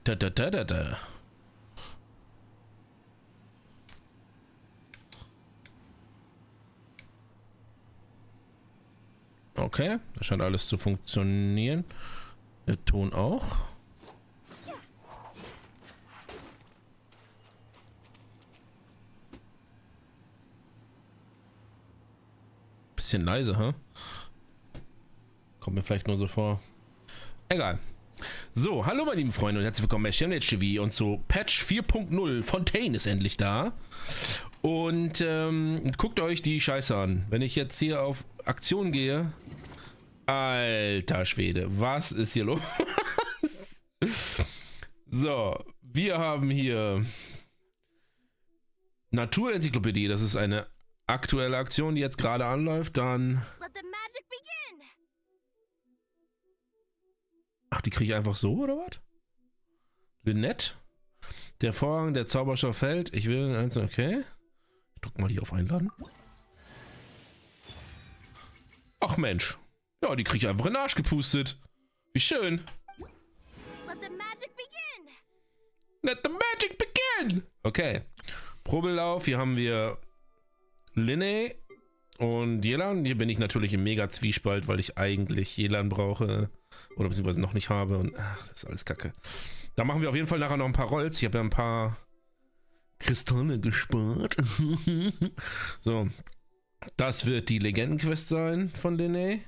Da, da, da, da, da. Okay, das scheint alles zu funktionieren. Der Ton auch. Bisschen leise, hä? Kommt mir vielleicht nur so vor. Egal. So, hallo meine lieben Freunde und herzlich willkommen bei TV und so Patch 4.0. Fontaine ist endlich da. Und guckt euch die Scheiße an. Wenn ich jetzt hier auf Aktion gehe. Alter Schwede, was ist hier los? So, wir haben hier Naturenzyklopädie. Das ist eine aktuelle Aktion, die jetzt gerade anläuft. Dann. Ach, die kriege ich einfach so, oder was? Lynette. Der Vorhang, der Zauberstoff fällt. Ich will eins, okay. Ich drück mal die auf Einladen. Ach Mensch. Ja, die kriege ich einfach in den Arsch gepustet. Wie schön. Let the magic begin. Let the magic begin. Okay. Probellauf. Hier haben wir Linne und Jelan. Hier bin ich natürlich im Mega-Zwiespalt, weil ich eigentlich Jelan brauche. Oder beziehungsweise noch nicht habe. Und ach, das ist alles Kacke. Da machen wir auf jeden Fall nachher noch ein paar Rolls. Ich habe ja ein paar Kristalle gespart. So. Das wird die Legendenquest sein von Linne.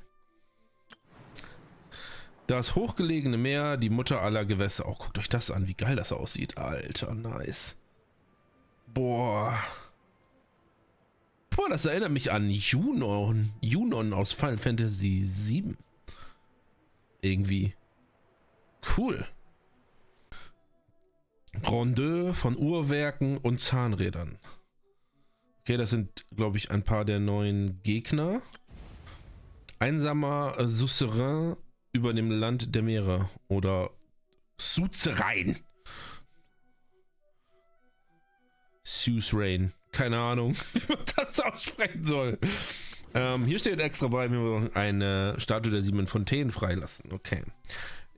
Das hochgelegene Meer, die Mutter aller Gewässer. Oh, guckt euch das an, wie geil das aussieht. Alter, nice. Boah. Boah, das erinnert mich an Junon. Junon aus Final Fantasy 7. Irgendwie. Cool. Grandeur von Uhrwerken und Zahnrädern. Okay, das sind, glaube ich, ein paar der neuen Gegner. Einsamer Suzerain über dem Land der Meere oder Suzerain. Suzerain. Keine Ahnung, wie man das aussprechen soll. Hier steht extra bei mir eine Statue der 7 Fontänen freilassen. Okay.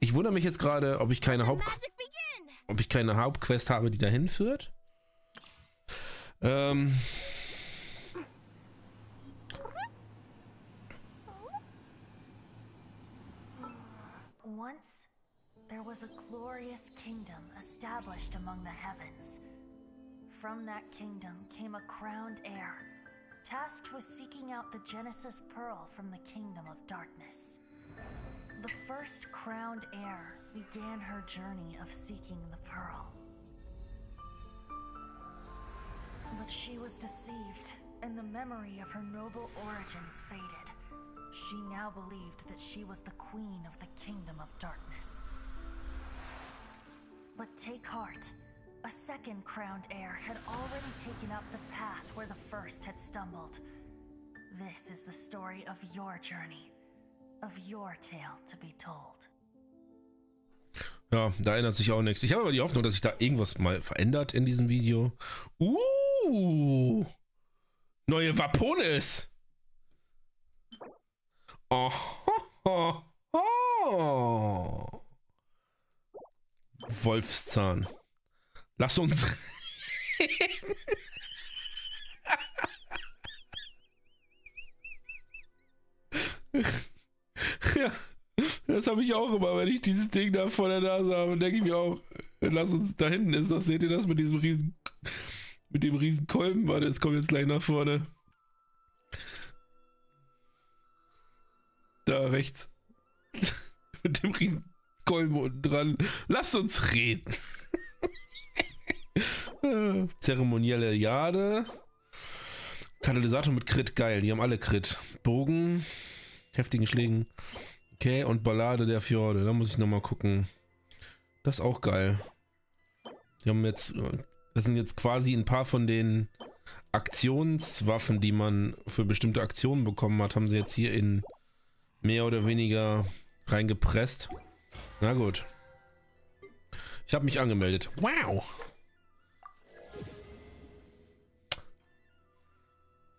Ich wundere mich jetzt gerade, ob ich keine Hauptquest habe, die dahin führt. Once, there was a glorious kingdom established among the heavens. From that kingdom came a crowned heir, tasked with seeking out the Genesis Pearl from the kingdom of darkness. The first crowned heir began her journey of seeking the pearl. But she was deceived, and the memory of her noble origins faded. She now believed that she was the queen of the kingdom of darkness. But take heart. A second crowned heir had already taken up the path where the first had stumbled. This is the story of your journey, of your tale to be told. Ja, da ändert sich auch nichts. Ich habe aber die Hoffnung, dass sich da irgendwas mal verändert in diesem Video. Neue Vapones. Oh, ho, ho, ho. Wolfszahn. Lass uns reden. Ja, das habe ich auch immer, wenn ich dieses Ding da vor der Nase habe, denke ich mir auch, lass uns, da hinten ist das, seht ihr das mit diesem riesen Kolben? Warte, es kommt jetzt gleich nach vorne. Da rechts. Mit dem riesen Kolben unten dran. Lasst uns reden. Zeremonielle Jade. Katalysator mit Crit, geil. Die haben alle Crit. Bogen. Heftigen Schlägen. Okay, und Ballade der Fjorde. Da muss ich nochmal gucken. Das ist auch geil. Die haben jetzt. Das sind jetzt quasi ein paar von den Aktionswaffen, die man für bestimmte Aktionen bekommen hat, haben sie jetzt hier in mehr oder weniger reingepresst. Na gut. Ich habe mich angemeldet. Wow.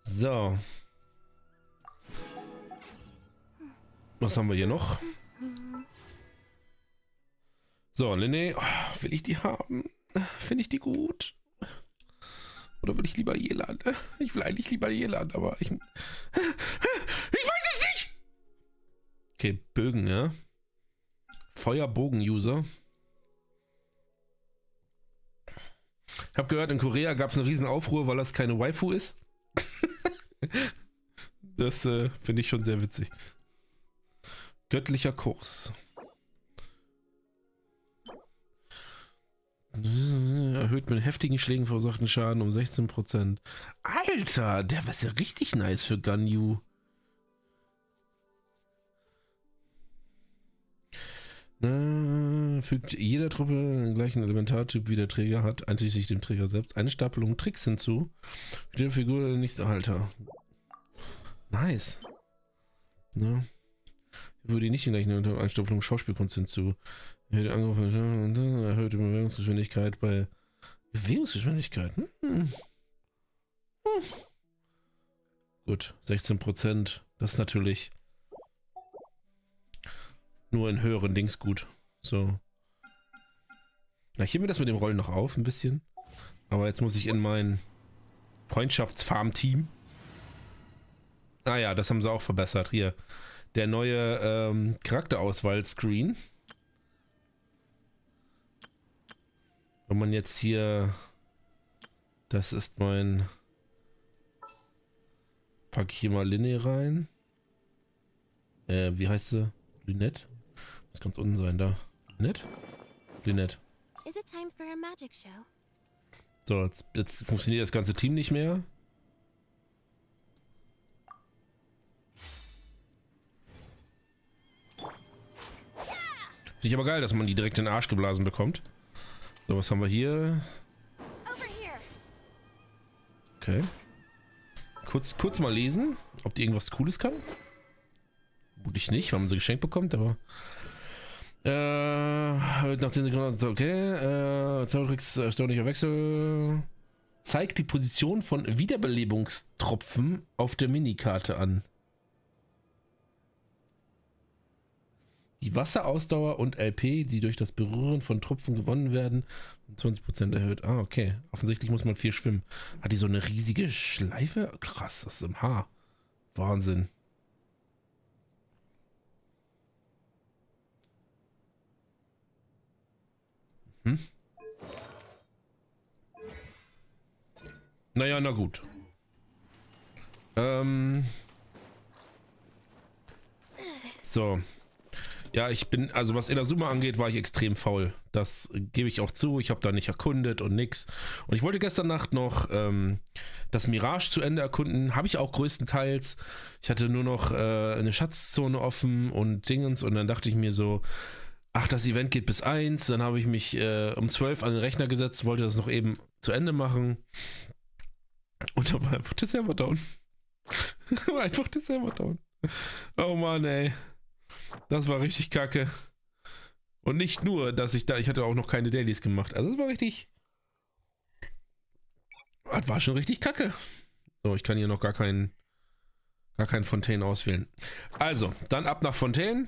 So. Was haben wir hier noch? So, Linné, will ich die haben? Finde ich die gut? Oder will ich lieber Jelan? Ich will eigentlich lieber Jelan, aber ich weiß es nicht! Okay, Bögen, ja. Feuerbogen-User. Ich habe gehört, in Korea gab es eine riesen Aufruhr, weil das keine Waifu ist. Das finde ich schon sehr witzig. Göttlicher Kurs. Erhöht mit heftigen Schlägen verursachten Schaden um 16%. Alter, der war ja richtig nice für Ganyu. Fügt jeder Truppe den gleichen Elementartyp wie der Träger hat, einschließlich dem Träger selbst, eine Stapelung Tricks hinzu. Für die Figur nicht. Alter. Nice. Ja. Würde die nicht den gleichen Einstapelung Schauspielkunst hinzu. Erhöhte erhöhte Bewegungsgeschwindigkeit bei Bewegungsgeschwindigkeit. Gut, 16%. Das ist natürlich nur in höheren Dings gut. So. Na, ich hebe mir das mit dem Rollen noch auf, ein bisschen. Aber jetzt muss ich in mein Freundschaftsfarm-Team. Ah ja, das haben sie auch verbessert. Hier. Der neue Charakterauswahl-Screen. Wenn man jetzt hier... Das ist mein... Pack ich hier mal Linné rein. Wie heißt sie? Lynette? Das kann unten sein, da. Lynette? Lynette. So, jetzt funktioniert das ganze Team nicht mehr. Finde ich aber geil, dass man die direkt in den Arsch geblasen bekommt. So, was haben wir hier? Okay. Kurz mal lesen, ob die irgendwas Cooles kann. Vermutlich nicht, weil man sie geschenkt bekommt, aber... nach 10 Sekunden... Okay. Zaubertricks, erstaunlicher Wechsel. Zeigt die Position von Wiederbelebungstropfen auf der Minikarte an. Die Wasserausdauer und LP, die durch das Berühren von Tropfen gewonnen werden, um 20% erhöht. Ah, okay. Offensichtlich muss man viel schwimmen. Hat die so eine riesige Schleife? Krass, das ist im Haar. Wahnsinn. Naja, na gut. So. Ja, ich bin, also was Inazuma angeht, war ich extrem faul. Das gebe ich auch zu. Ich habe da nicht erkundet und nix. Und ich wollte gestern Nacht noch das Mirage zu Ende erkunden. Habe ich auch größtenteils. Ich hatte nur noch eine Schatzzone offen und Dingens. Und dann dachte ich mir so, ach, das Event geht bis 1. Dann habe ich mich um 12 an den Rechner gesetzt, wollte das noch eben zu Ende machen. Und da war einfach der Server down. War einfach der Server down. Oh Mann, ey. Das war richtig kacke. Und nicht nur, dass ich hatte auch noch keine Dailies gemacht. Also es war richtig... Das war schon richtig kacke. So, ich kann hier noch gar keinen Fontaine auswählen. Also, dann ab nach Fontaine.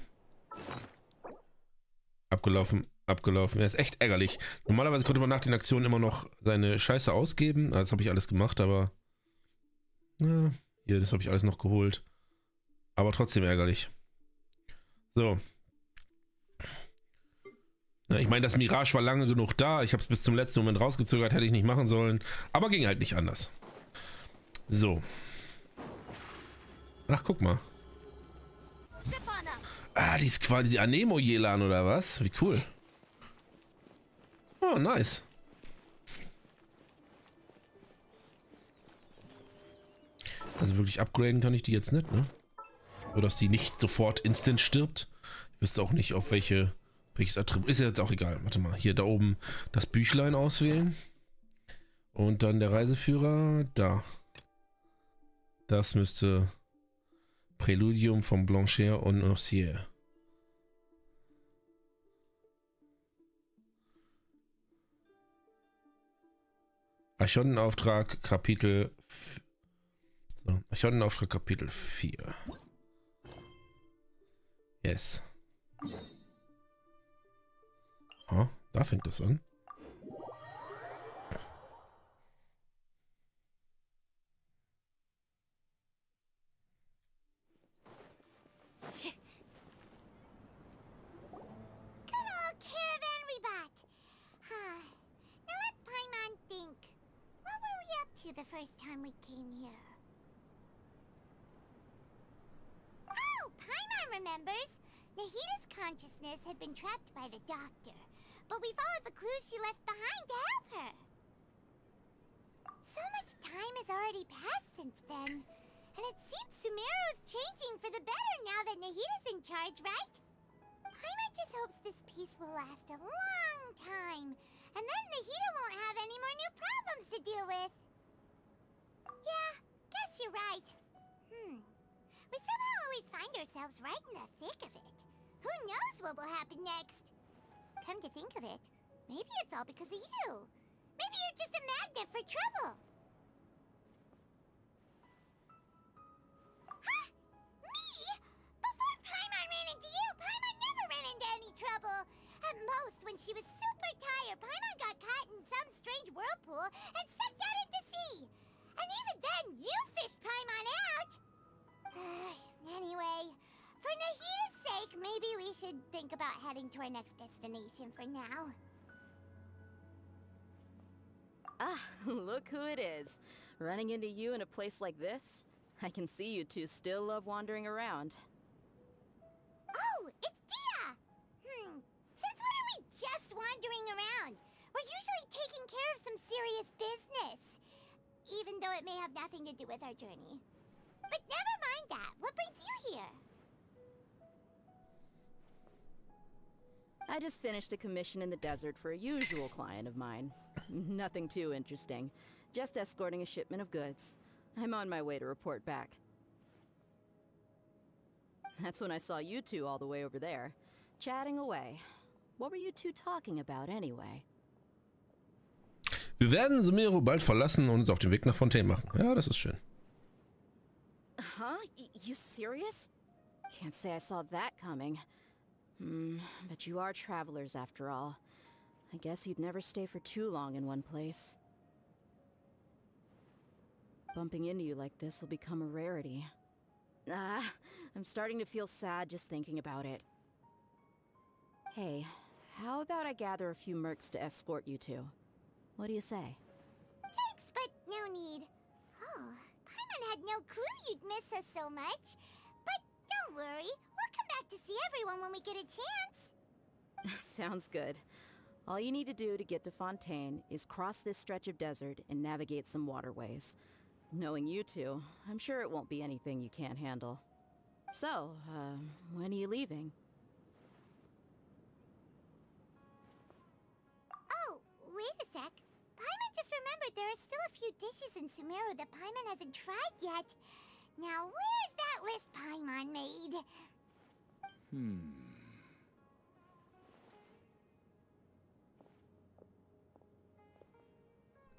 Abgelaufen. Ja, ist echt ärgerlich. Normalerweise konnte man nach den Aktionen immer noch seine Scheiße ausgeben. Das habe ich alles gemacht, aber... Na, hier, das habe ich alles noch geholt. Aber trotzdem ärgerlich. So. Na, ich meine, das Mirage war lange genug da. Ich habe es bis zum letzten Moment rausgezögert, hätte ich nicht machen sollen. Aber ging halt nicht anders. So. Ach, guck mal. Ah, die ist quasi die Anemo-Jelan oder was? Wie cool. Oh, nice. Also wirklich upgraden kann ich die jetzt nicht, ne? So dass die nicht sofort instant stirbt. Ich wüsste auch nicht, auf welches Attribut. Ist ja jetzt auch egal. Warte mal, hier da oben das Büchlein auswählen. Und dann der Reiseführer. Da. Das müsste Präludium von Blanchard und Noircier. Archonnenauftrag Kapitel... So, Archonnenauftrag Kapitel 4. Yes. Oh. Da fängt es an. The first time we came here. Oh, Paimon remembers! Nahida's consciousness had been trapped by the doctor, but we followed the clues she left behind to help her. So much time has already passed since then, and it seems Sumeru's changing for the better now that Nahida's in charge, right? Paimon just hopes this peace will last a long time, and then Nahida won't have any more new problems to deal with. Yeah, guess you're right. We somehow always find ourselves right in the thick of it. Who knows what will happen next? Come to think of it, maybe it's all because of you. Maybe you're just a magnet for trouble. Huh? Me? Before Paimon ran into you, Paimon never ran into any trouble. At most, when she was super tired, Paimon got caught in some strange whirlpool and sucked out into sea. And even then, you fished Paimon out! Anyway, for Nahida's sake, maybe we should think about heading to our next destination for now. Ah, look who it is. Running into you in a place like this? I can see you two still love wandering around. Oh, it's Dia! Since when are we just wandering around? We're usually taking care of some serious business. Even though it may have nothing to do with our journey. But never mind that. What brings you here? I just finished a commission in the desert for a usual client of mine. Nothing too interesting. Just escorting a shipment of goods. I'm on my way to report back. That's when I saw you two all the way over there, chatting away. What were you two talking about anyway? Wir werden Sumeru bald verlassen und uns auf den Weg nach Fontaine machen. Ja, das ist schön. Huh? You serious? Can't say I saw that coming. But you are travelers after all. I guess you'd never stay for too long in one place. Bumping into you like this will become a rarity. I'm starting to feel sad just thinking about it. Hey, how about I gather a few mercs to escort you two? What do you say? Thanks, but no need. Oh, Paimon had no clue you'd miss us so much. But don't worry, we'll come back to see everyone when we get a chance. Sounds good. All you need to do to get to Fontaine is cross this stretch of desert and navigate some waterways. Knowing you two, I'm sure it won't be anything you can't handle. So, when are you leaving? Oh, wait a sec. Paimon just remembered there are still a few dishes in Sumeru that Paimon hasn't tried yet. Now, where's that list Paimon made?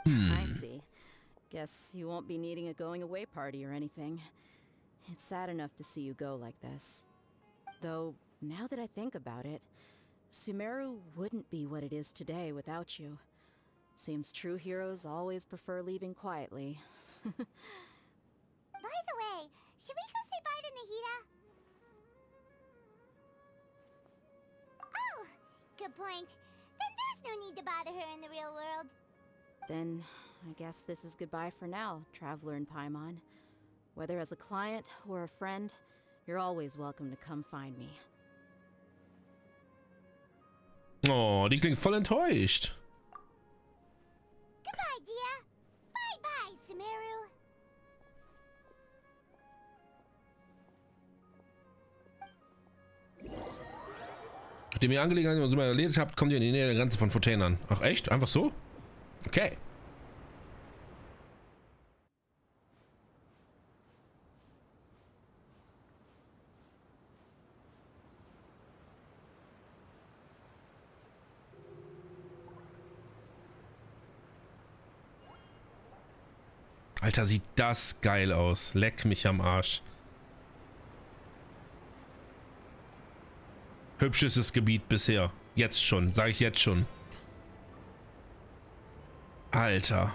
I see. Guess you won't be needing a going-away party or anything. It's sad enough to see you go like this. Though, now that I think about it, Sumeru wouldn't be what it is today without you. Seems true heroes always prefer leaving quietly. By the way, should we go say bye to Nahida? Oh, good point. Then there's no need to bother her in the real world. Then, I guess this is goodbye for now, Traveler in Paimon. Whether as a client or a friend, you're always welcome to come find me. Oh, die klingt voll enttäuscht. Goodbye, Dia. Bye-bye, Sumeru. Nachdem ihr Angelegenheiten so mal erledigt habt, kommt ihr in die Nähe der Grenze von Fontaine an. Ach echt? Einfach so? Okay. Alter, sieht das geil aus. Leck mich am Arsch. Hübschestes Gebiet bisher. Jetzt schon. Sage ich jetzt schon. Alter.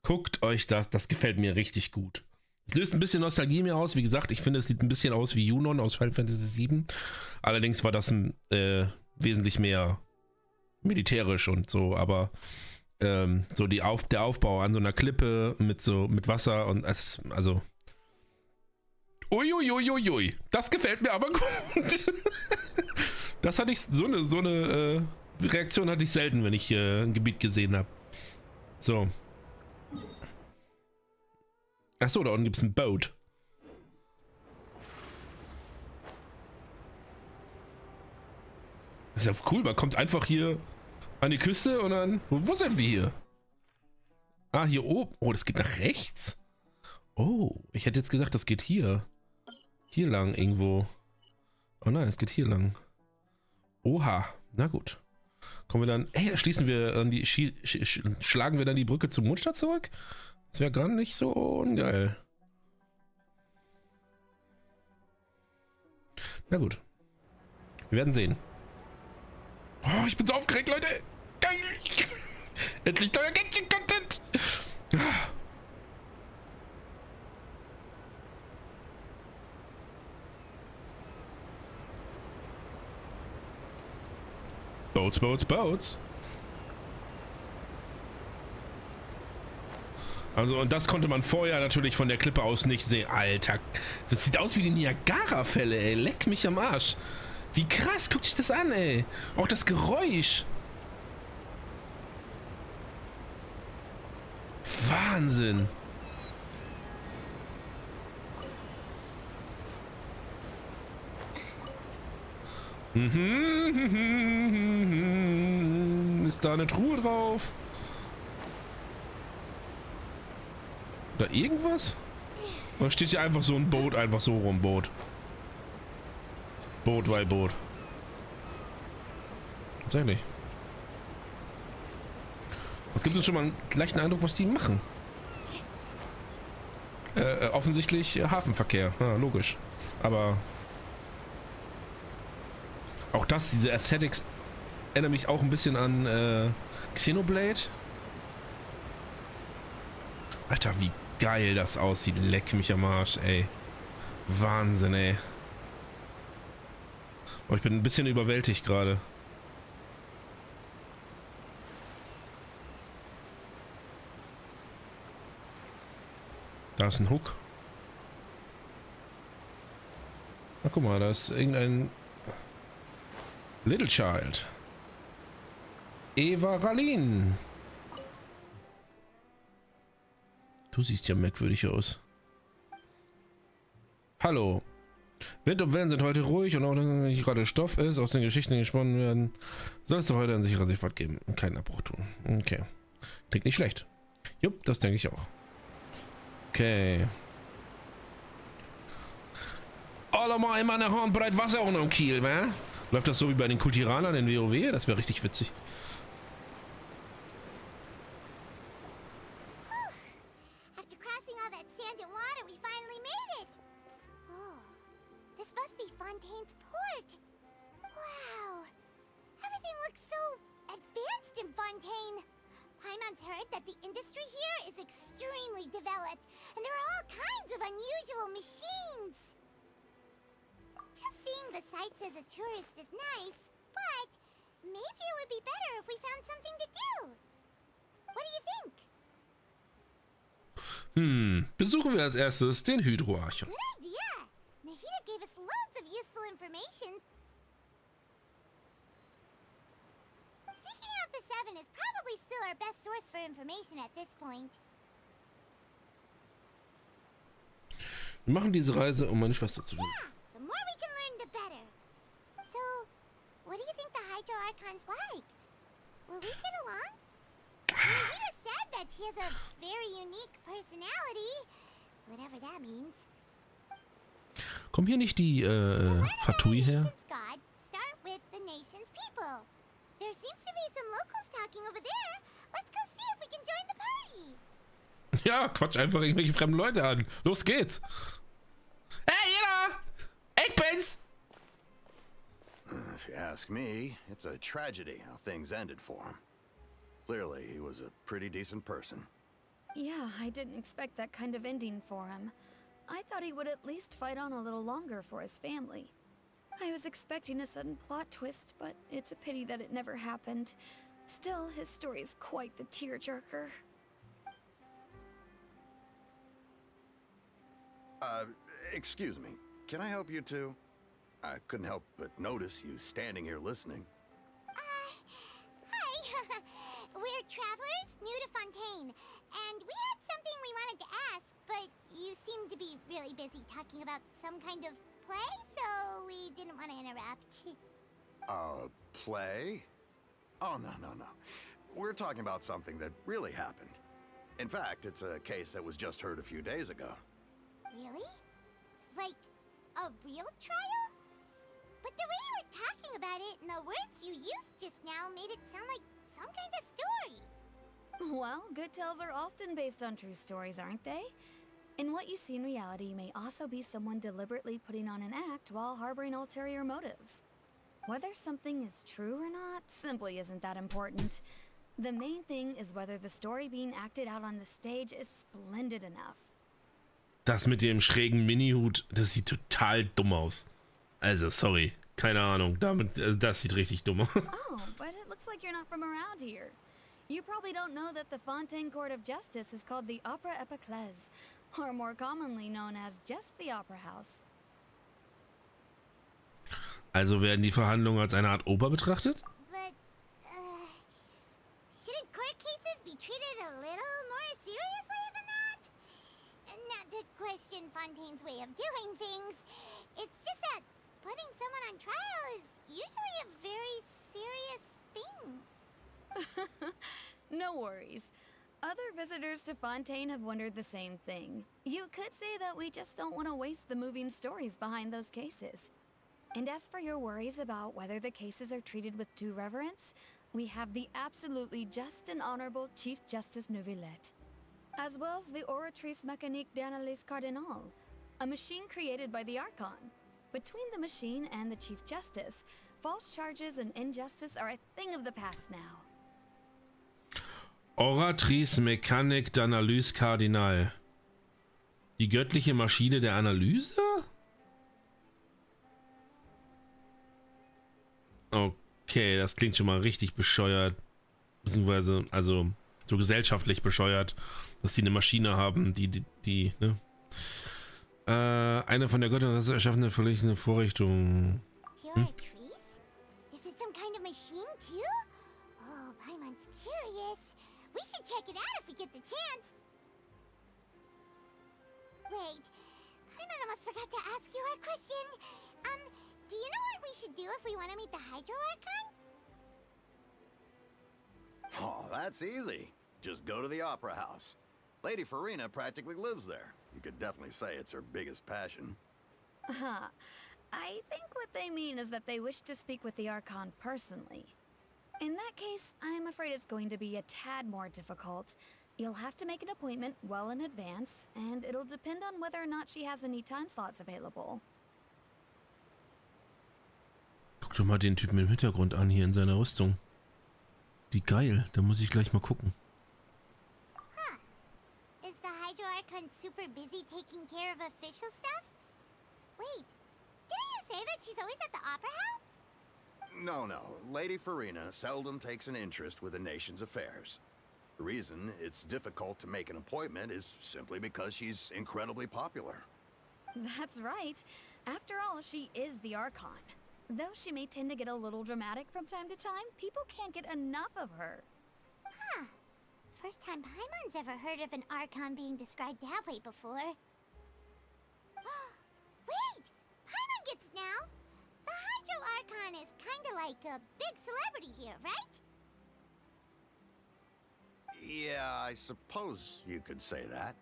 Guckt euch das gefällt mir richtig gut. Es löst ein bisschen Nostalgie mir aus. Wie gesagt, ich finde, es sieht ein bisschen aus wie Junon aus Final Fantasy VII. Allerdings war das wesentlich mehr militärisch und so, aber so der Aufbau an so einer Klippe mit Wasser und also uiuiuiui, das gefällt mir aber gut. Das hatte ich, so eine Reaktion hatte ich selten, wenn ich ein Gebiet gesehen habe. So. Achso, da unten gibt es ein Boot. Das ist ja cool, man kommt einfach hier an die Küste und dann... Wo sind wir hier? Ah, hier oben. Oh, das geht nach rechts? Oh, ich hätte jetzt gesagt, das geht hier. Hier lang irgendwo. Oh nein, es geht hier lang. Oha, na gut. Kommen wir dann... Ey, da schließen wir dann die... Schlagen wir dann die Brücke zum Mondstadt zurück? Das wäre gar nicht so ungeil. Na gut. Wir werden sehen. Oh, ich bin so aufgeregt, Leute. Geil. Endlich neuer Genshin-Content. Boats, Boats, Boats. Also, und das konnte man vorher natürlich von der Klippe aus nicht sehen. Alter, das sieht aus wie die Niagara-Fälle, ey. Leck mich am Arsch. Wie krass, guck dich das an, ey. Auch das Geräusch. Wahnsinn. Ist da eine Truhe drauf? Oder irgendwas? Oder steht hier einfach so ein Boot, einfach so rum, Boot. Boot, weil Boot. Tatsächlich. Das gibt uns schon mal einen leichten Eindruck, was die machen. Offensichtlich Hafenverkehr. Ja, logisch. Aber auch das, diese Aesthetics erinnern mich auch ein bisschen an Xenoblade. Alter, wie geil das aussieht. Leck mich am Arsch, ey. Wahnsinn, ey. Oh, ich bin ein bisschen überwältigt gerade. Da ist ein Hook. Na, guck mal, da ist irgendein Little Child. Eva Ralin. Du siehst ja merkwürdig aus. Hallo. Wind und Wellen sind heute ruhig und auch wenn nicht gerade Stoff ist, aus den Geschichten die gesponnen werden, soll es doch heute ein sicherer Seefahrt geben und keinen Abbruch tun. Okay. Klingt nicht schlecht. Jupp, das denke ich auch. Okay. Alle mal immer eine Handbreit Wasser unterm Kiel, wa? Läuft das so wie bei den Kultiranern in WoW? Das wäre richtig witzig. After crossing all that sand and water, we finally made it. Oh, this must be Fontaine's port. Wow, everything looks so advanced in Fontaine. Paimon's heard that the industry here is extremely developed, and there are all kinds of unusual machines. Just seeing the sights as a tourist is nice, but maybe it would be better if we found something to do. What do you think? Besuchen wir als erstes den Hydroarchon. Good idea. Nahida gave us loads of useful information. Seeking out the Seven is probably still our best source for information at this point. Wir machen diese Reise, um meine Schwester zu finden. Yeah, the more we can learn, the better. So, what do you think the Hydro Archon's like? Will we get along? Nahida said that she has a very unique personality, whatever that means. Kommen hier nicht die Fatui her? Nation's God, start with the nation's people. There seems to be some locals talking over there. Let's go see if we can join the party. Ja, quatsch einfach irgendwelche fremden Leute an. Los geht's. Hey, jeder! Ich bin's! If you ask me, it's a tragedy how things ended for him. Clearly, he was a pretty decent person. Yeah, I didn't expect that kind of ending for him. I thought he would at least fight on a little longer for his family. I was expecting a sudden plot twist, but it's a pity that it never happened. Still, his story is quite the tearjerker. Excuse me. Can I help you two? I couldn't help but notice you standing here listening. Hi. We're travelers new to Fontaine, and we had something we wanted to ask, but you seem to be really busy talking about some kind of play, so we didn't want to interrupt. Play? Oh, no. We're talking about something that really happened. In fact, it's a case that was just heard a few days ago. Really? Like, a real trial? But the way you were talking about it and the words you used just now made it sound like some kind of story. Well, good tales are often based on true stories, aren't they? And what you see in reality may also be someone deliberately putting on an act while harboring ulterior motives. Whether something is true or not simply isn't that important. The main thing is whether the story being acted out on the stage is splendid enough. Das mit dem schrägen Mini-Hut, das sieht total dumm aus. Also, sorry. Keine Ahnung. Das sieht richtig dumm aus. Oh, but it looks like you're not from around here. You probably don't know that the Fontaine Court of Justice is called the Opera Epiclese, or more commonly known as just the Opera House. Also werden die Verhandlungen als eine Art Oper betrachtet? But, shouldn't court cases be treated a little more seriously than that? Not to question Fontaine's way of doing things. It's just that putting someone on trial is usually a very serious thing. No worries. Other visitors to Fontaine have wondered the same thing. You could say that we just don't want to waste the moving stories behind those cases. And as for your worries about whether the cases are treated with due reverence, we have the absolutely just and honorable Chief Justice Neuvillette, as well as the Oratrice Mécanique d'Analyse Cardinal, a machine created by the Archon. Between the machine and the Chief Justice, false charges and injustice are a thing of the past now. Oratrice Mécanique d'Analyse Cardinal. Die göttliche Maschine der Analyse? Okay, das klingt schon mal richtig bescheuert. Beziehungsweise, also, so gesellschaftlich bescheuert, dass die eine Maschine haben, die ne? Eine von der Göttin erschaffene verlegene Vorrichtung. Oratrice? Is it some kind of machine too? Oh, Paimon's curious. We should check it out if we get the chance. Wait, Paimon almost forgot to ask you our question. Do you know what we should do if we want to meet the Hydro Archon? Oh, that's easy. Just go to the Opera House. Lady Farina practically lives there. You could definitely say it's her biggest passion. Huh. I think what they mean is that they wish to speak with the Archon personally. In that case, I'm afraid it's going to be a tad more difficult. You'll have to make an appointment well in advance, and it'll depend on whether or not she has any time slots available. Guck doch mal den Typen im Hintergrund an, hier in seiner Rüstung. Wie geil, da muss ich gleich mal gucken. Huh. Is the Hydro Archon super busy taking care of official stuff? Wait, didn't you say that she's always at the Opera House? No. Lady Farina seldom takes an interest with the nation's affairs. The reason it's difficult to make an appointment is simply because she's incredibly popular. That's right. After all, she is the Archon. Though she may tend to get a little dramatic from time to time, people can't get enough of her. Huh. First time Paimon's ever heard of an Archon being described that way before. Wait! Paimon gets now! The Hydro Archon is kinda like a big celebrity here, right? Yeah, I suppose you could say that.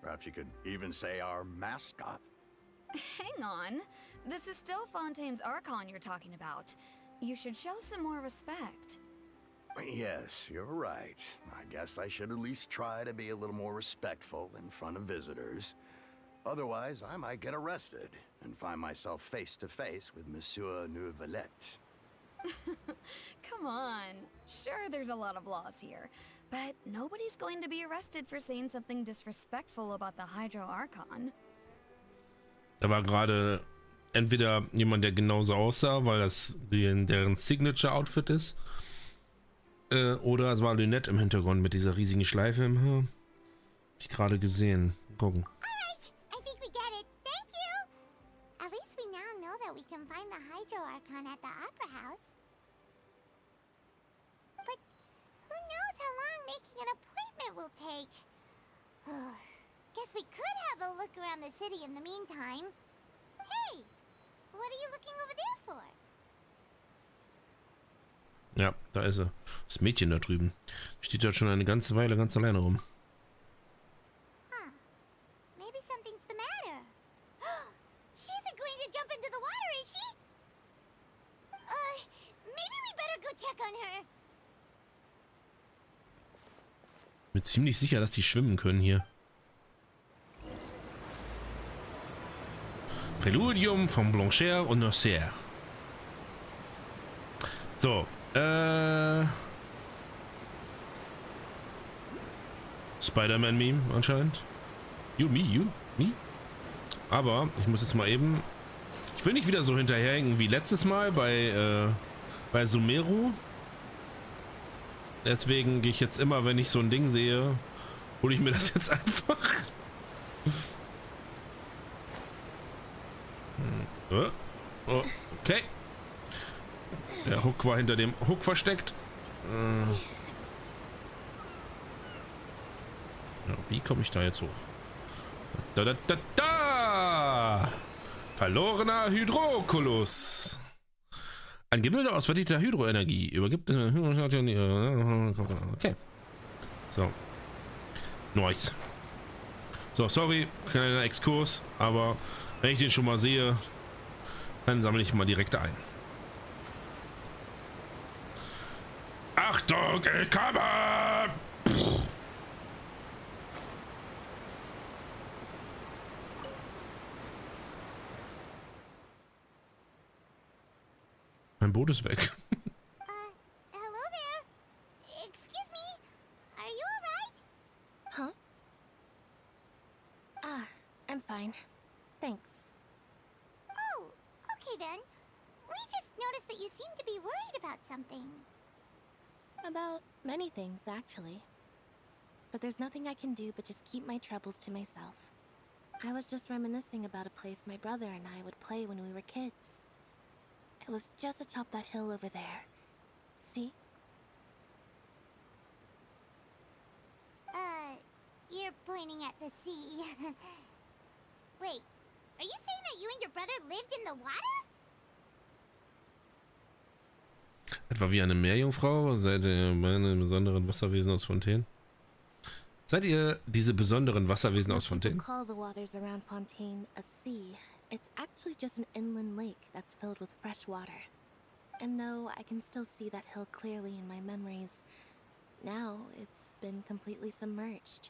Perhaps you could even say our mascot. Hang on. This is still Fontaine's Archon you're talking about. You should show some more respect. Yes, you're right. I guess I should at least try to be a little more respectful in front of visitors. Otherwise, I might get arrested and find myself face to face with Monsieur Neuvillette. Come on. Sure, there's a lot of laws here, but nobody's going to be arrested for saying something disrespectful about the Hydro Archon. Da war gerade entweder jemand, der genauso aussah, weil das deren Signature-Outfit ist, oder es war Lynette im Hintergrund mit dieser riesigen Schleife im Haar. Hab ich gerade gesehen. Gucken. Alright, I think we get it. Thank you! At least we now know that we can find the Hydro Archon at the Opera House. But who knows how long making an appointment will take? Guess we could have a look around the city in the meantime. Hey! What are you looking over there for? Ja, da ist er. Das Mädchen da drüben. Steht dort schon eine ganze Weile ganz alleine rum. Huh. Maybe something's the matter. She isn't going to jump into the water, is she? Maybe we better go check on her. Bin ziemlich sicher, dass die schwimmen können hier. Präludium von Blanchard und Nocer. So, Spider-Man-Meme anscheinend. You, me. Aber ich muss jetzt mal eben... Ich will nicht wieder so hinterherhängen wie letztes Mal bei Sumeru. Deswegen gehe ich jetzt immer, wenn ich so ein Ding sehe, hole ich mir das jetzt einfach. Okay. Der Hook war hinter dem Hook versteckt. Ja, wie komme ich da jetzt hoch? Da! Verlorener Hydrokulus. Ein Gebilde aus verdienter Hydroenergie. Übergibt... Okay. So. Nice. So, sorry. Kleiner Exkurs. Aber wenn ich den schon mal sehe, dann sammle ich mal direkt ein. Achtung, ich komme! Mein Boot ist weg. Hello there. Excuse me. Are you alright? Huh? I'm fine. Thanks. Oh, okay then. We just noticed that you seem to be worried about something. About many things, actually. But there's nothing I can do but just keep my troubles to myself. I was just reminiscing about a place my brother and I would play when we were kids. It was just atop that hill over there. See? You're pointing at the sea. Wait, are you saying that you and your brother lived in the water? Etwa wie eine Meerjungfrau? Seid ihr meine besonderen Wasserwesen aus Fontaine? Seid ihr diese besonderen Wasserwesen aus Fontaine? People call the waters around Fontaine a sea. It's actually just an inland lake that's filled with fresh water. And though I can still see that hill clearly in my memories, now it's been completely submerged.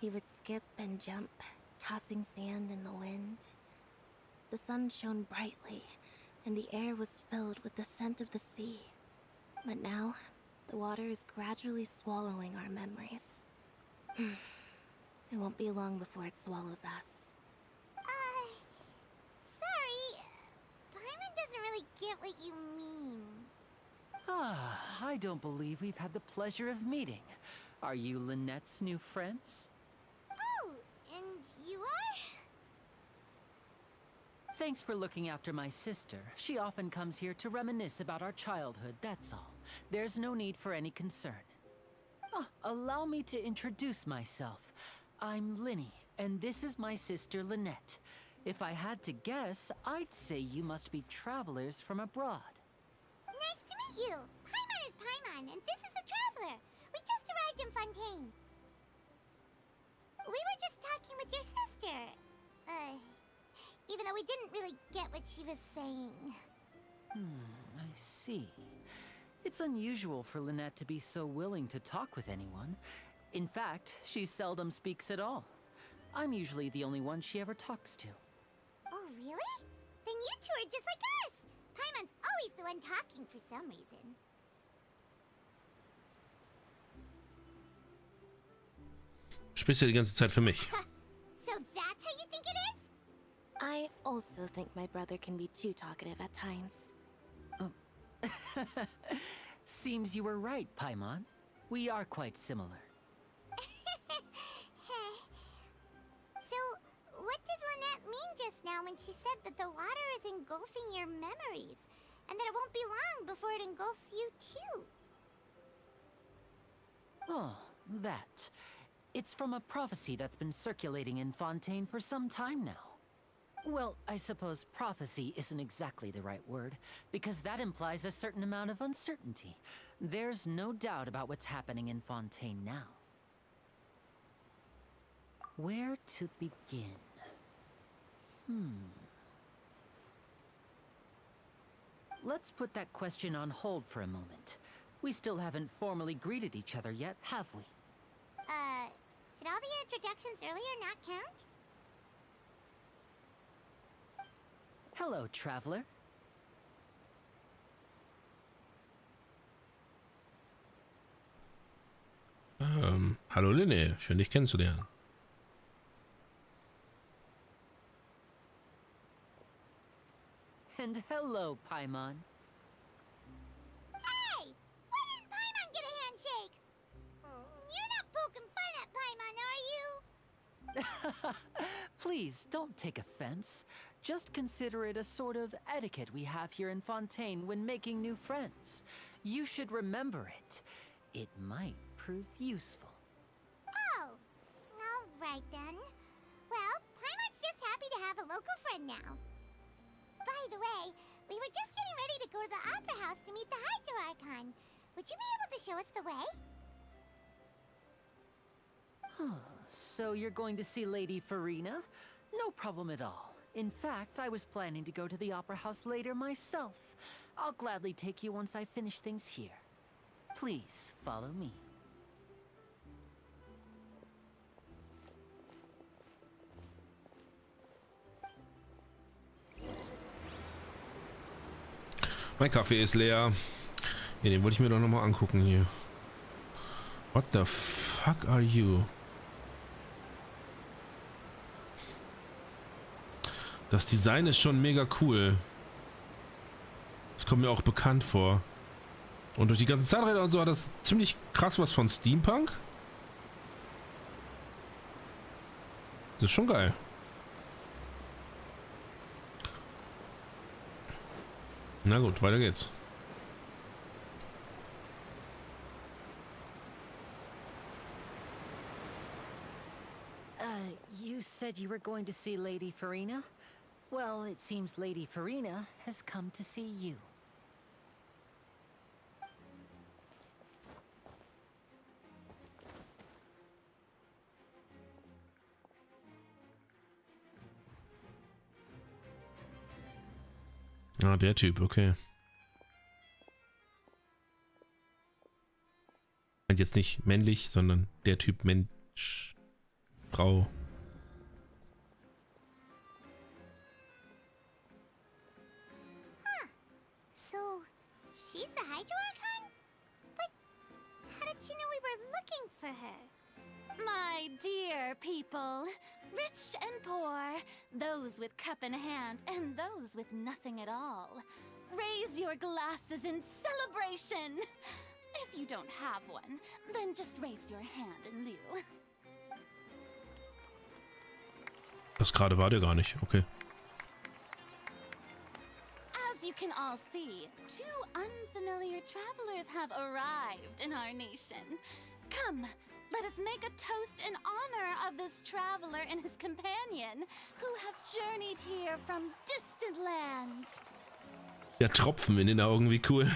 He would skip and jump, tossing sand in the wind. The sun shone brightly, and the air was filled with the scent of the sea. But now, the water is gradually swallowing our memories. It won't be long before it swallows us. Sorry. Paimon doesn't really get what you mean. I don't believe we've had the pleasure of meeting. Are you Lynette's new friends? Oh, and you are? Thanks for looking after my sister. She often comes here to reminisce about our childhood, that's all. There's no need for any concern. Allow me to introduce myself. I'm Linny, and this is my sister Lynette. If I had to guess, I'd say you must be travelers from abroad. Nice to meet you. Paimon is Paimon, and this is the Traveler. We just arrived in Fontaine. We were just talking with your sister. Even though we didn't really get what she was saying. I see. It's unusual for Lynette to be so willing to talk with anyone. In fact, she seldom speaks at all. I'm usually the only one she ever talks to. Oh, really? Then you two are just like us! Paimon's always the one talking for some reason. Sprichst ja die ganze Zeit für mich. So that's how you think it is? I also think my brother can be too talkative at times. Seems you were right, Paimon. We are quite similar. So, what did Lynette mean just now when she said that the water is engulfing your memories? And that it won't be long before it engulfs you too? Oh, that. It's from a prophecy that's been circulating in Fontaine for some time now. Well, I suppose prophecy isn't exactly the right word, because that implies a certain amount of uncertainty. There's no doubt about what's happening in Fontaine now. Where to begin? Let's put that question on hold for a moment. We still haven't formally greeted each other yet, have we? Did all the introductions earlier not count? Hello, traveler. Hallo Linne, schön dich kennenzulernen. And hello, Paimon. Hey! Why didn't Paimon get a handshake? You're not poking fun at Paimon, are you? Please, don't take offense. Just consider it a sort of etiquette we have here in Fontaine when making new friends. You should remember it. It might prove useful. Oh, alright then. Well, Paimon's just happy to have a local friend now. By the way, we were just getting ready to go to the Opera House to meet the Hydro Archon. Would you be able to show us the way? So you're going to see Lady Farina? No problem at all. In fact, I was planning to go to the Opera House later myself. I'll gladly take you once I finish things here. Please, follow me. Mein Kaffee ist leer. Ja, den wollte ich mir doch nochmal angucken hier. What the fuck are you? Das Design ist schon mega cool. Das kommt mir auch bekannt vor. Und durch die ganzen Zahnräder und so hat das ziemlich krass was von Steampunk. Das ist schon geil. Na gut, weiter geht's. You said you were going to see Lady Farina? Well, it seems Lady Farina has come to see you. Ah, der Typ, okay. Und jetzt nicht männlich, sondern der Typ Mensch, Frau. So, she's the Hydro Archon? But how did she know we were looking for her? My dear people, rich and poor, those with cup in hand and those with nothing at all, raise your glasses in celebration. If you don't have one, then just raise your hand in lieu. Das gerade war der gar nicht, okay. As you can all see, two unfamiliar travelers have arrived in our nation. Come, let us make a toast in honor of this traveler and his companion, who have journeyed here from distant lands. Der Tropfen in den Augen, wie cool. Is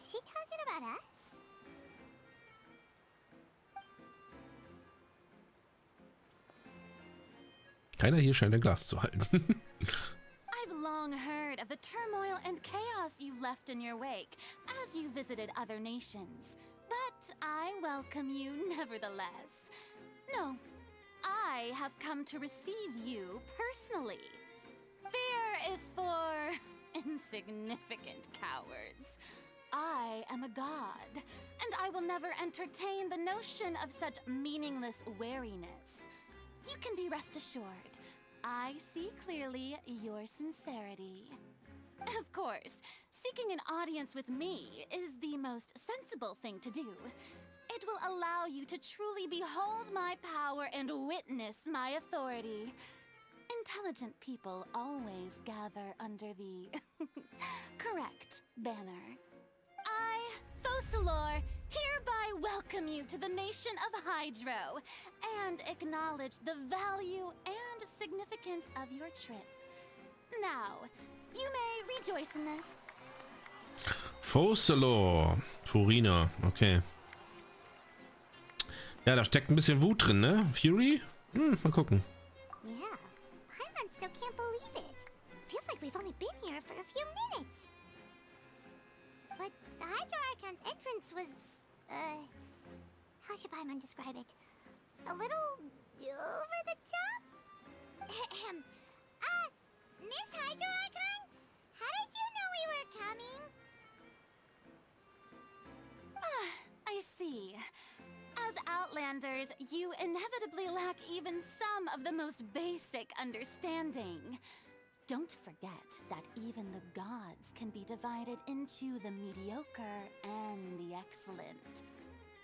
she talking about us? Keiner hier scheint ein Glas zu halten. I've long heard of the turmoil and chaos you left in your wake as you visited other nations. But I welcome you nevertheless. No, I have come to receive you personally. Fear is for insignificant cowards. I am a god, and I will never entertain the notion of such meaningless wariness. You can be rest assured, I see clearly your sincerity. Of course, seeking an audience with me is the most sensible thing to do. It will allow you to truly behold my power and witness my authority. Intelligent people always gather under the correct banner. I, Focalor, hereby welcome you to the nation of Hydro and acknowledge the value and significance of your trip. Now, you may rejoice in this. Focalor. Furina, okay. Ja, da steckt ein bisschen Wut drin, ne? Fury? Mal gucken. Yeah, Paimon still can't believe it. Feels like we've only been here for a few minutes. But the Hydro Archon's entrance was, how should Paimon describe it? A little over the top? Miss Hydro Archon? How did you know we were coming? I see. As Outlanders, you inevitably lack even some of the most basic understanding. Don't forget that even the gods can be divided into the mediocre and the excellent.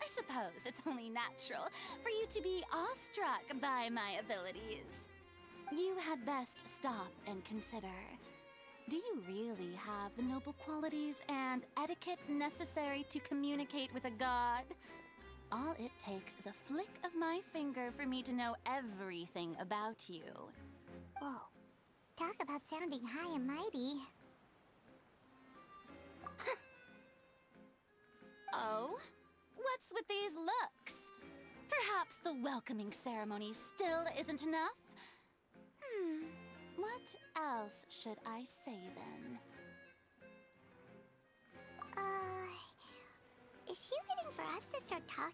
I suppose it's only natural for you to be awestruck by my abilities. You had best stop and consider. Do you really have the noble qualities and etiquette necessary to communicate with a god? All it takes is a flick of my finger for me to know everything about you. Whoa, talk about sounding high and mighty. Oh? What's with these looks? Perhaps the welcoming ceremony still isn't enough? What else should I say then? Is she waiting for us to start talking?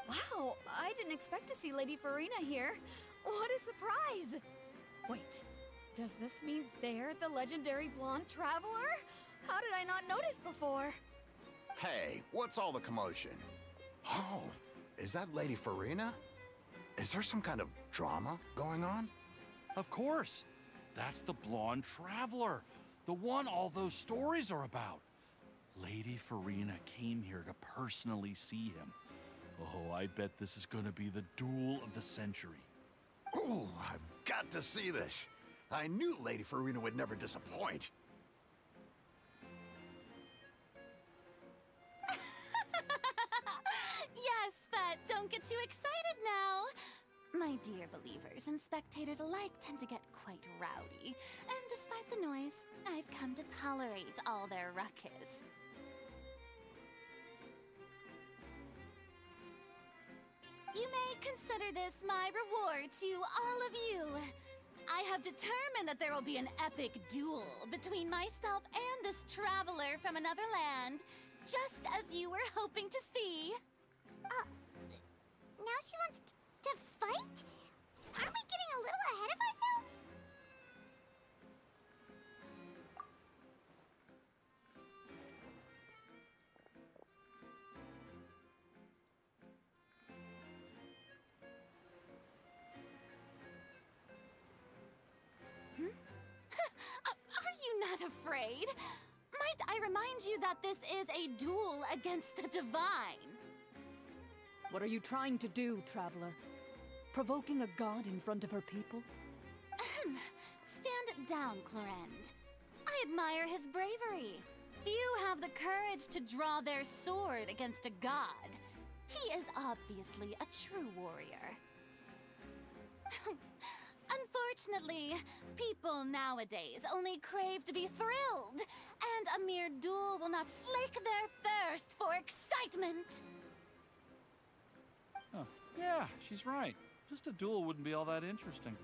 Wow, I didn't expect to see Lady Furina here. What a surprise! Wait, does this mean they're the legendary blonde traveler? How did I not notice before? Hey, what's all the commotion? Oh, is that Lady Furina? Is there some kind of drama going on? Of course. That's the blonde traveler. The one all those stories are about. Lady Furina came here to personally see him. Oh, I bet this is gonna be the duel of the century. Ooh, I've got to see this. I knew Lady Furina would never disappoint. Yes, but don't get too excited now. My dear believers and spectators alike tend to get quite rowdy, and despite the noise, I've come to tolerate all their ruckus. You may consider this my reward to all of you. I have determined that there will be an epic duel between myself and this traveler from another land, just as you were hoping to see. Now she wants to fight? Aren't we getting a little ahead of ourselves? Are you not afraid? Might I remind you that this is a duel against the divine? What are you trying to do, traveler? Provoking a god in front of her people? Stand down, Clorend. I admire his bravery. Few have the courage to draw their sword against a god. He is obviously a true warrior. Unfortunately, people nowadays only crave to be thrilled, and a mere duel will not slake their thirst for excitement. Oh, yeah, she's right. Just a duel wouldn't be all that interesting.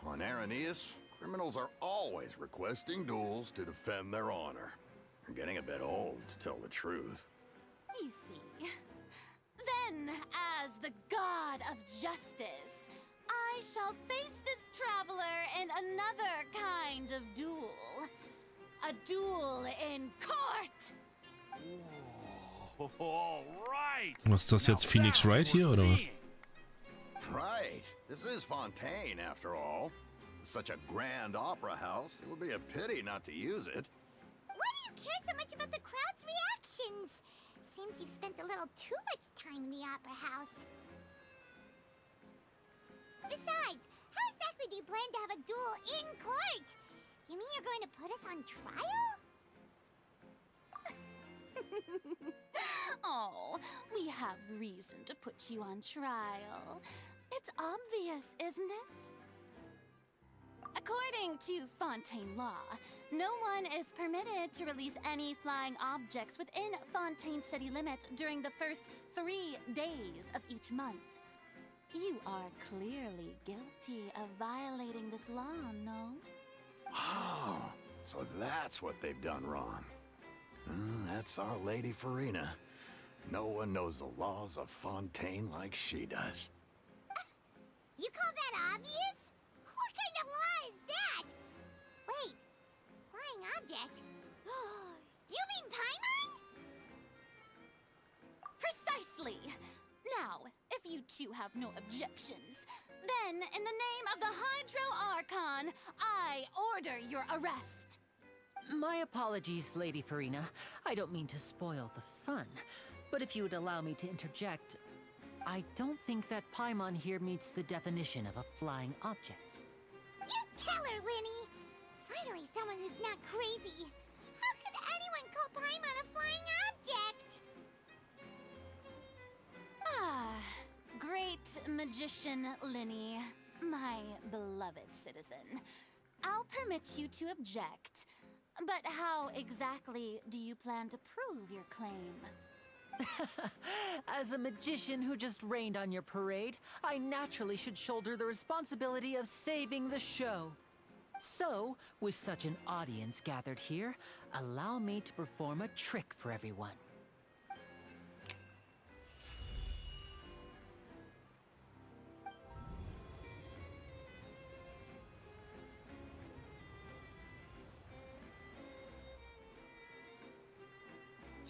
On Araneus, criminals are always requesting duels to defend their honor. are getting a bit old, to tell the truth. You see. Then, as the god of justice, I shall face this traveler in another kind of duel. A duel in court! Whoa, all right. Was ist das jetzt, Phoenix Wright hier oder was? Right. This is Fontaine, after all. Such a grand opera house, it would be a pity not to use it. Why do you care so much about the crowd's reactions? Seems you've spent a little too much time in the opera house. Besides, how exactly do you plan to have a duel in court? You mean you're going to put us on trial? Oh, we have reason to put you on trial. It's obvious, isn't it? According to Fontaine law, no one is permitted to release any flying objects within Fontaine city limits during the first 3 days of each month. You are clearly guilty of violating this law, no? Oh, so that's what they've done wrong. That's our Lady Farina. No one knows the laws of Fontaine like she does. You call that obvious? What kind of law is that? Wait, flying object? You mean Paimon? Precisely! Now, if you two have no objections, then in the name of the Hydro Archon, I order your arrest. My apologies, Lady Farina. I don't mean to spoil the fun, but if you would allow me to interject, I don't think that Paimon here meets the definition of a flying object. You tell her, Linny! Finally someone who's not crazy. How could anyone call Paimon a flying object? Ah, great magician Linny, my beloved citizen. I'll permit you to object, but how exactly do you plan to prove your claim? As a magician who just rained on your parade, I naturally should shoulder the responsibility of saving the show. So, with such an audience gathered here, allow me to perform a trick for everyone.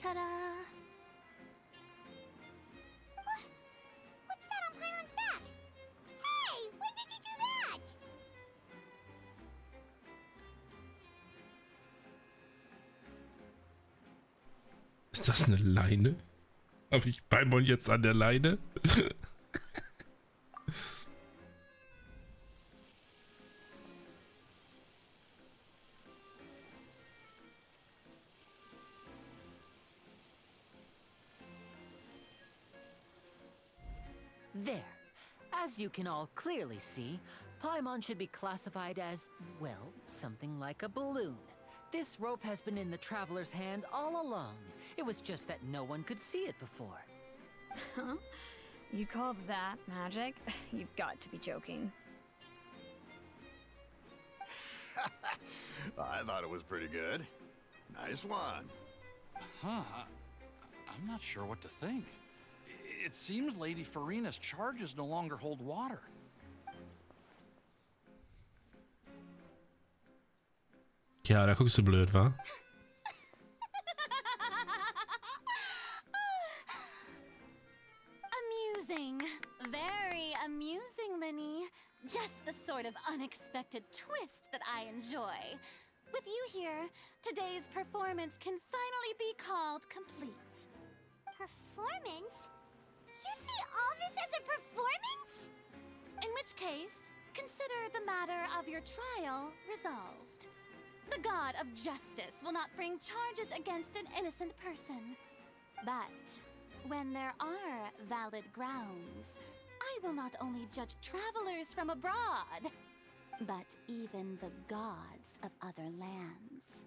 Ta-da! What's that on Paimon's back? Hey, when did you do that? Ist das eine Leine? Habe ich Paimon jetzt an der Leine? There. As you can all clearly see, Paimon should be classified as, well, something like a balloon. This rope has been in the traveler's hand all along. It was just that no one could see it before. Huh? You call that magic? You've got to be joking. I thought it was pretty good. Nice one. Huh. I'm not sure what to think. It seems Lady Farina's charges no longer hold water. Ja, da guckst du blöd, wa? Amusing. Very amusing, Linny. Just the sort of unexpected twist that I enjoy. With you here, today's performance can finally be called complete. Performance? You see all this as a performance? In which case, consider the matter of your trial resolved. The god of justice will not bring charges against an innocent person. But when there are valid grounds, I will not only judge travelers from abroad, but even the gods of other lands.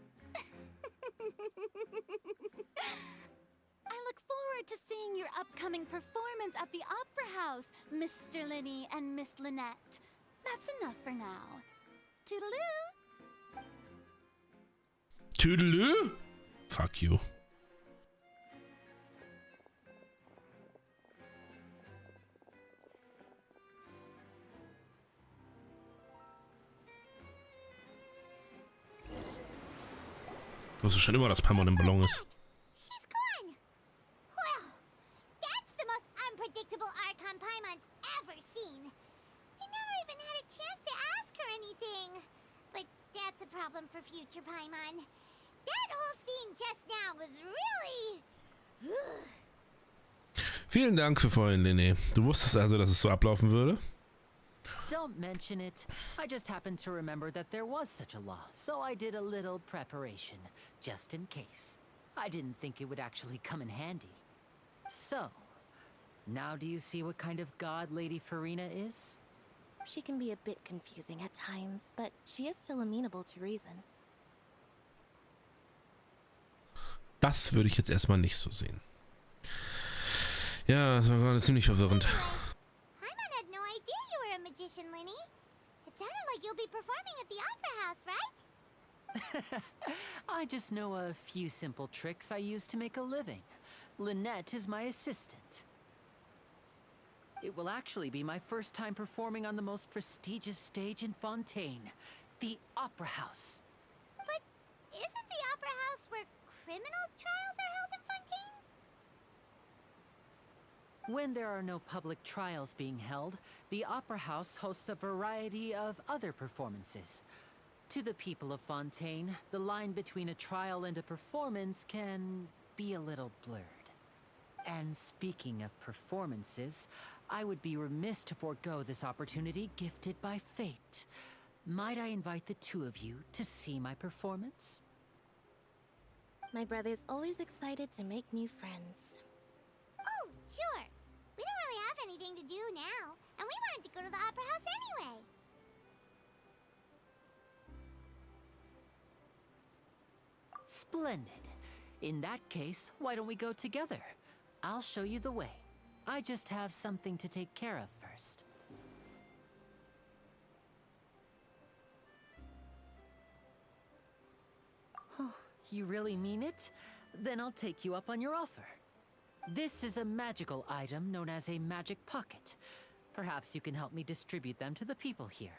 I look forward to seeing your upcoming performance at the Opera House, Mr. Linny and Miss Lynette. That's enough for now. Toodaloo! Tüdelü? Fuck you. Du wusstest schon immer, dass Paimon im Ballon ist. She's gone. Well, that's the most unpredictable Archon Paimon's ever seen. You never even had a chance to ask her anything. But that's a problem for future Paimon. That whole scene just now was really... Vielen Dank für vorhin, Lene. Du wusstest also, dass es so ablaufen würde? Don't mention it. I just happened to remember that there was such a law, so I did a little preparation, just in case. I didn't think it would actually come in handy. So, now do you see what kind of god Lady Farina is? She can be a bit confusing at times, but she is still amenable to reason. Das würde ich jetzt erstmal nicht so sehen. Ja, das war gerade ziemlich verwirrend. Paimon had no idea you were a magician, Linny. It sounded like you'll be performing at the Opera House, right? I just know a few simple tricks I use to make a living. Lynette is my assistant. It will actually be my first time performing on the most prestigious stage in Fontaine, the Opera House. But isn't the Opera House where criminal trials are held in Fontaine? When there are no public trials being held, the Opera House hosts a variety of other performances. To the people of Fontaine, the line between a trial and a performance can be a little blurred. And speaking of performances, I would be remiss to forego this opportunity gifted by fate. Might I invite the two of you to see my performance? My brother's always excited to make new friends. Oh, sure. We don't really have anything to do now, and we wanted to go to the Opera House anyway. Splendid. In that case, why don't we go together? I'll show you the way. I just have something to take care of first. Oh, you really mean it? Then I'll take you up on your offer. This is a magical item known as a magic pocket. Perhaps you can help me distribute them to the people here.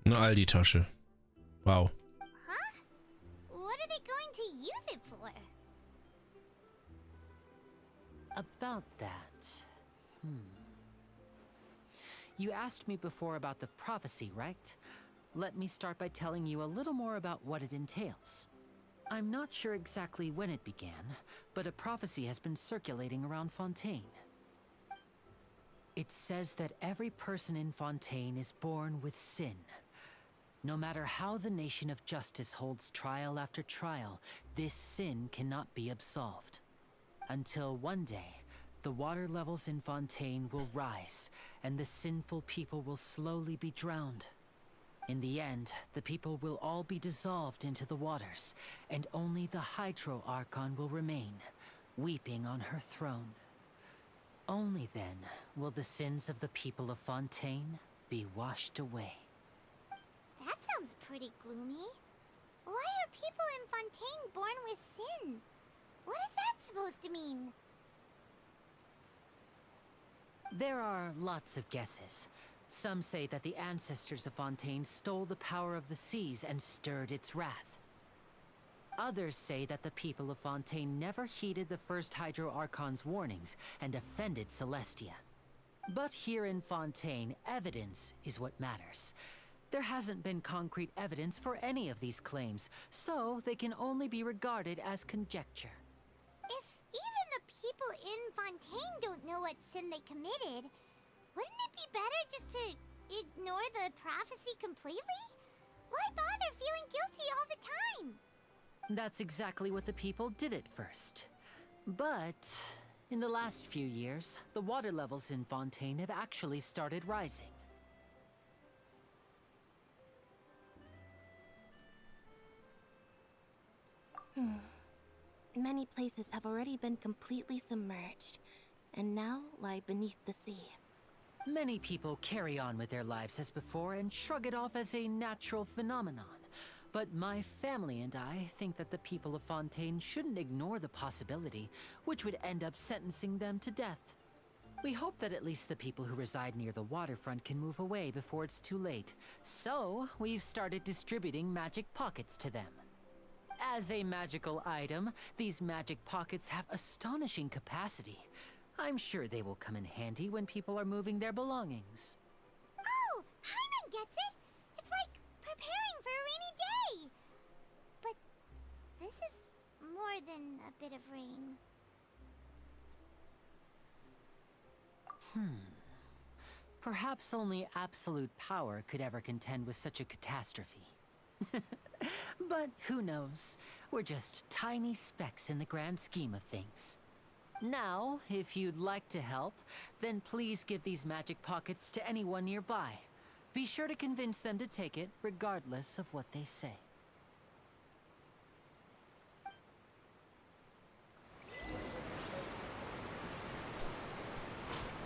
Eine Aldi-Tasche. Wow. Huh? What are they going to use it for? About that... You asked me before about the prophecy, right? Let me start by telling you a little more about what it entails. I'm not sure exactly when it began, but a prophecy has been circulating around Fontaine. It says that every person in Fontaine is born with sin. No matter how the nation of justice holds trial after trial, this sin cannot be absolved. Until one day, the water levels in Fontaine will rise, and the sinful people will slowly be drowned. In the end, the people will all be dissolved into the waters, and only the Hydro Archon will remain, weeping on her throne. Only then will the sins of the people of Fontaine be washed away. That sounds pretty gloomy. Why are people in Fontaine born with sin? What is that supposed to mean? There are lots of guesses. Some say that the ancestors of Fontaine stole the power of the seas and stirred its wrath. Others say that the people of Fontaine never heeded the first Hydro Archon's warnings and offended Celestia. But here in Fontaine, evidence is what matters. There hasn't been concrete evidence for any of these claims, so they can only be regarded as conjecture. If even the people in Fontaine don't know what sin they committed, wouldn't it be better just to ignore the prophecy completely? Why bother feeling guilty all the time? That's exactly what the people did at first. But in the last few years, the water levels in Fontaine have actually started rising. Many places have already been completely submerged, and now lie beneath the sea. Many people carry on with their lives as before and shrug it off as a natural phenomenon. But my family and I think that the people of Fontaine shouldn't ignore the possibility, which would end up sentencing them to death. We hope that at least the people who reside near the waterfront can move away before it's too late. So, we've started distributing magic pockets to them. As a magical item, these magic pockets have astonishing capacity. I'm sure they will come in handy when people are moving their belongings. Oh, Paimon gets it! It's like preparing for a rainy day! But this is more than a bit of rain. Perhaps only absolute power could ever contend with such a catastrophe. But who knows? We're just tiny specks in the grand scheme of things. Now, if you'd like to help, then please give these magic pockets to anyone nearby. Be sure to convince them to take it, regardless of what they say.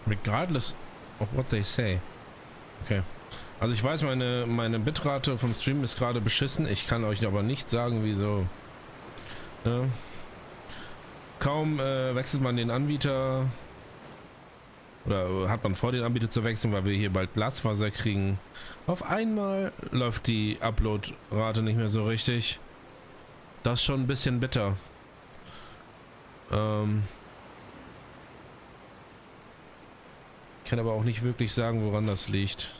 Regardless of what they say. Okay. Also ich weiß, meine Bitrate vom Stream ist gerade beschissen. Ich kann euch aber nicht sagen, wieso. Ja. Kaum wechselt man den Anbieter oder hat man vor, den Anbieter zu wechseln, weil wir hier bald Glasfaser kriegen. Auf einmal läuft die Upload-Rate nicht mehr so richtig. Das ist schon ein bisschen bitter. Ich kann aber auch nicht wirklich sagen, woran das liegt.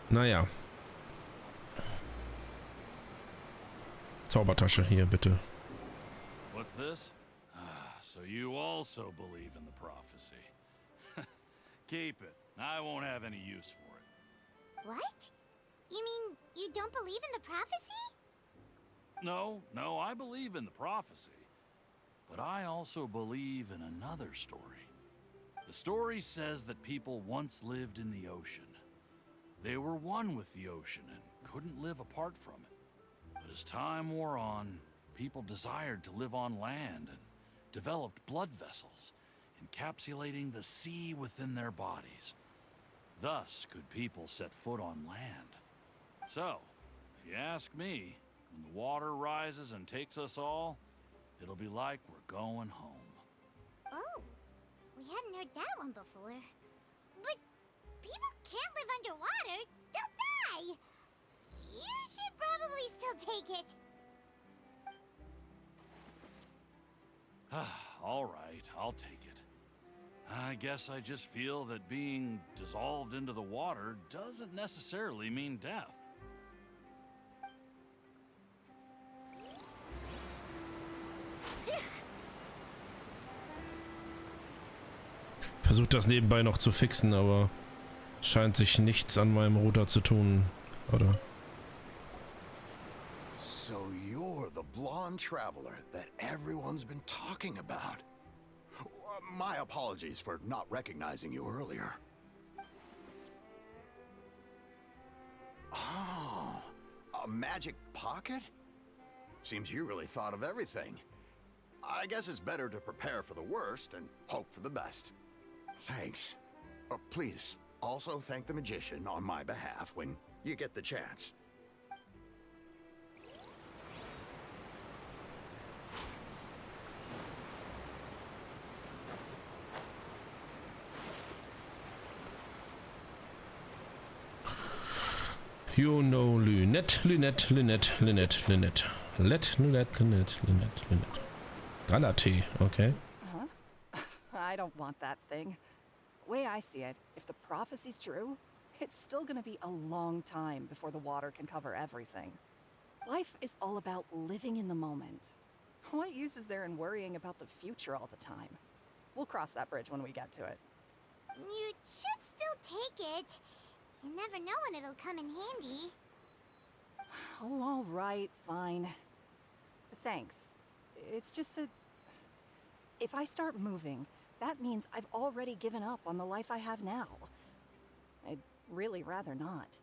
Naja. Zaubertasche hier, bitte. What's this? So you also believe in the prophecy. Keep it. I won't have any use for it. What? You mean you don't believe in the prophecy? No, I believe in the prophecy. But I also believe in another story. The story says that people once lived in the ocean. They were one with the ocean and couldn't live apart from it. But as time wore on, people desired to live on land and developed blood vessels, encapsulating the sea within their bodies. Thus could people set foot on land. So, if you ask me, when the water rises and takes us all, it'll be like we're going home. Oh, we hadn't heard that one before. But people can't live underwater. They'll die. You should probably still take it. All right, I'll take it. I guess I just feel that being dissolved into the water doesn't necessarily mean death. Versucht das nebenbei noch zu fixen, aber scheint sich nichts an meinem Router zu tun, oder? So you're the blonde traveler that everyone's been talking about. My apologies for not recognizing you earlier. Oh, a magic pocket? Seems you really thought of everything. I guess it's better to prepare for the worst and hope for the best. Thanks. Please, also thank the magician on my behalf when you get the chance. You know, Lynette. Galatee, okay. I don't want that thing. The way I see it, if the prophecy's true, it's still gonna be a long time before the water can cover everything. Life is all about living in the moment. What use is there in worrying about the future all the time? We'll cross that bridge when we get to it. You should still take it. You never know when it'll come in handy. Oh, all right, fine. Thanks. It's just that if I start moving, that means I've already given up on the life I have now. I'd really rather not.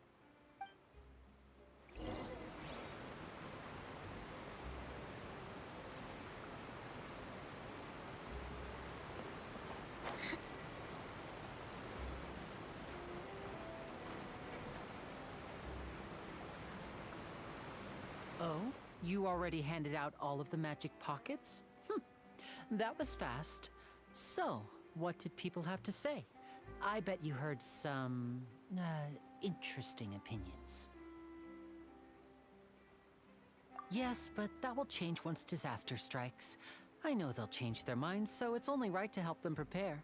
You already handed out all of the magic pockets? That was fast. So, what did people have to say? I bet you heard some, interesting opinions. Yes, but that will change once disaster strikes. I know they'll change their minds, so it's only right to help them prepare.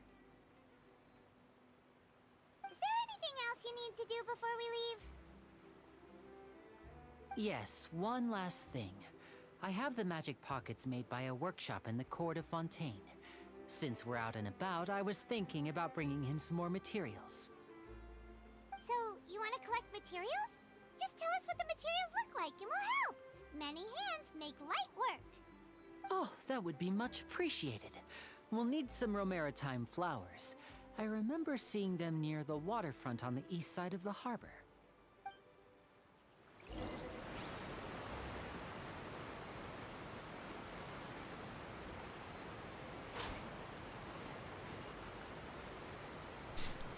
Is there anything else you need to do before we leave? Yes, one last thing. I have the magic pockets made by a workshop in the court of Fontaine. Since we're out and about, I was thinking about bringing him some more materials. So, you want to collect materials? Just tell us what the materials look like and we'll help. Many hands make light work. Oh, that would be much appreciated. We'll need some Romaritime flowers. I remember seeing them near the waterfront on the east side of the harbor.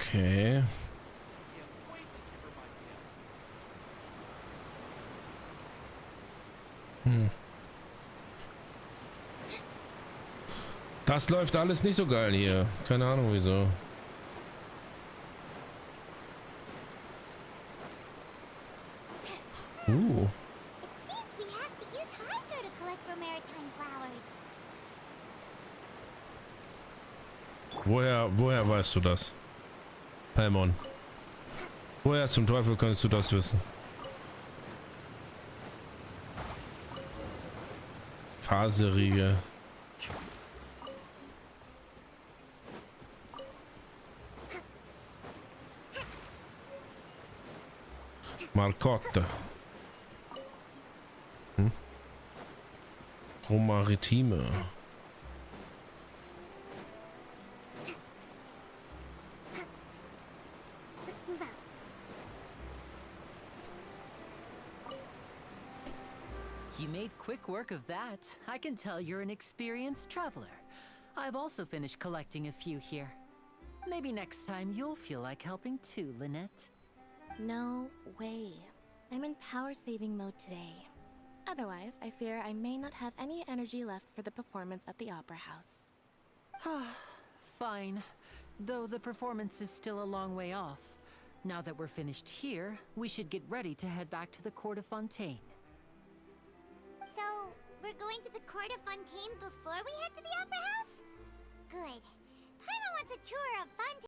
Okay. Das läuft alles nicht so geil hier. Keine Ahnung wieso. It seems we have to use Hydra to collect Romaritime flowers. Woher weißt du das? Paimon. Woher zum Teufel könntest du das wissen? Faserige. Marcotte. Romaritime. Let's move out. You made quick work of that. I can tell you're an experienced traveler. I've also finished collecting a few here. Maybe next time you'll feel like helping too, Lynette. No way. I'm in power-saving mode today. Otherwise, I fear I may not have any energy left for the performance at the Opera House. Fine. Though the performance is still a long way off. Now that we're finished here, we should get ready to head back to the Court of Fontaine. So, we're going to the Court of Fontaine before we head to the Opera House? Good. Paimon wants a tour of Fontaine.